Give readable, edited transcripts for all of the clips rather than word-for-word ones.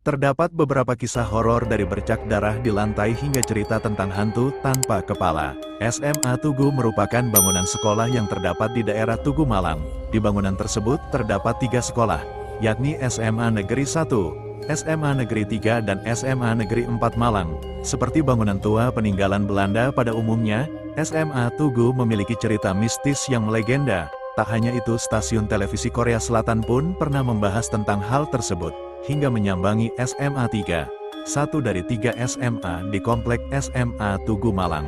Terdapat beberapa kisah horor dari bercak darah di lantai hingga cerita tentang hantu tanpa kepala. SMA Tugu merupakan bangunan sekolah yang terdapat di daerah Tugu Malang. Di bangunan tersebut terdapat 3 sekolah, yakni SMA Negeri 1, SMA Negeri 3 dan SMA Negeri 4 Malang. Seperti bangunan tua peninggalan Belanda pada umumnya, SMA Tugu memiliki cerita mistis yang melegenda. Tak hanya itu, stasiun televisi Korea Selatan pun pernah membahas tentang hal tersebut, hingga menyambangi SMA 3, satu dari 3 SMA di Komplek SMA Tugu Malang.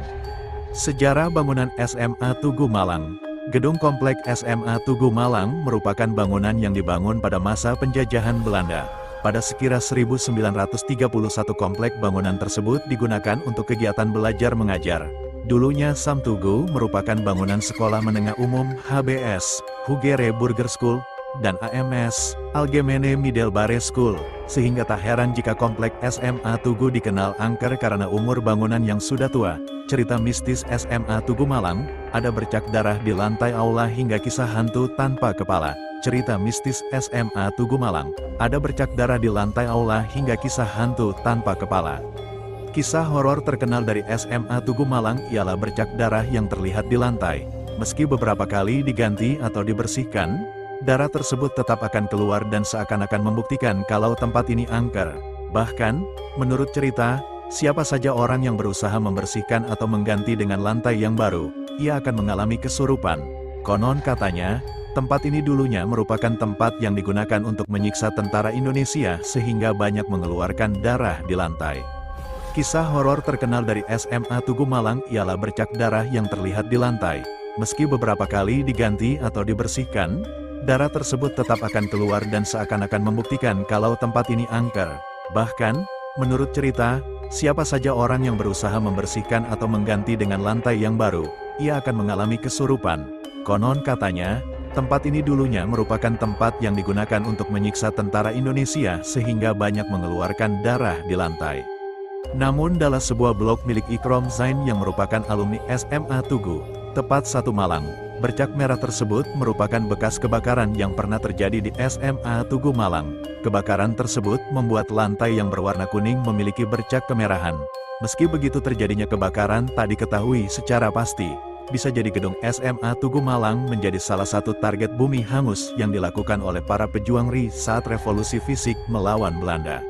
Sejarah bangunan SMA Tugu Malang. Gedung Komplek SMA Tugu Malang merupakan bangunan yang dibangun pada masa penjajahan Belanda. Pada sekira 1931 komplek bangunan tersebut digunakan untuk kegiatan belajar mengajar. Dulunya Sam Tugu merupakan bangunan sekolah menengah umum HBS, Hugere Burger School, dan AMS, Algemene Middelbare School, sehingga tak heran jika komplek SMA Tugu dikenal angker karena umur bangunan yang sudah tua. Cerita mistis SMA Tugu Malang, ada bercak darah di lantai aula hingga kisah hantu tanpa kepala. Cerita mistis SMA Tugu Malang, ada bercak darah di lantai aula hingga kisah hantu tanpa kepala. Kisah horor terkenal dari SMA Tugu Malang ialah bercak darah yang terlihat di lantai. Meski beberapa kali diganti atau dibersihkan, darah tersebut tetap akan keluar dan seakan-akan membuktikan kalau tempat ini angker. Bahkan, menurut cerita, siapa saja orang yang berusaha membersihkan atau mengganti dengan lantai yang baru, ia akan mengalami kesurupan. Konon katanya, tempat ini dulunya merupakan tempat yang digunakan untuk menyiksa tentara Indonesia sehingga banyak mengeluarkan darah di lantai. Kisah horor terkenal dari SMA Tugu Malang ialah bercak darah yang terlihat di lantai. Meski beberapa kali diganti atau dibersihkan, darah tersebut tetap akan keluar dan seakan-akan membuktikan kalau tempat ini angker. Bahkan, menurut cerita, siapa saja orang yang berusaha membersihkan atau mengganti dengan lantai yang baru, ia akan mengalami kesurupan. Konon katanya, tempat ini dulunya merupakan tempat yang digunakan untuk menyiksa tentara Indonesia sehingga banyak mengeluarkan darah di lantai. Namun dalam sebuah blog milik Ikrom Zain yang merupakan alumni SMA Tugu, tepat 1 Malang, bercak merah tersebut merupakan bekas kebakaran yang pernah terjadi di SMA Tugu Malang. Kebakaran tersebut membuat lantai yang berwarna kuning memiliki bercak kemerahan. Meski begitu, terjadinya kebakaran tak diketahui secara pasti. Bisa jadi gedung SMA Tugu Malang menjadi salah satu target bumi hangus yang dilakukan oleh para pejuang RI saat revolusi fisik melawan Belanda.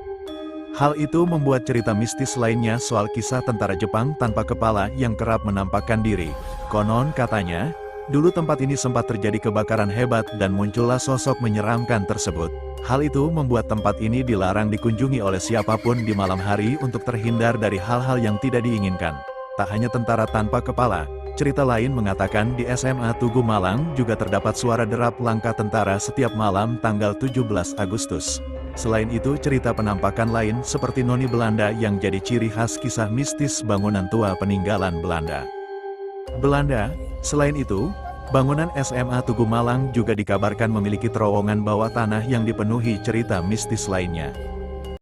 Hal itu membuat cerita mistis lainnya soal kisah tentara Jepang tanpa kepala yang kerap menampakkan diri. Konon katanya, dulu tempat ini sempat terjadi kebakaran hebat dan muncullah sosok menyeramkan tersebut. Hal itu membuat tempat ini dilarang dikunjungi oleh siapapun di malam hari untuk terhindar dari hal-hal yang tidak diinginkan. Tak hanya tentara tanpa kepala, cerita lain mengatakan di SMA Tugu Malang juga terdapat suara derap langkah tentara setiap malam tanggal 17 Agustus. Selain itu, cerita penampakan lain seperti noni Belanda yang jadi ciri khas kisah mistis bangunan tua peninggalan Belanda. Selain itu, bangunan SMA Tugu Malang juga dikabarkan memiliki terowongan bawah tanah yang dipenuhi cerita mistis lainnya.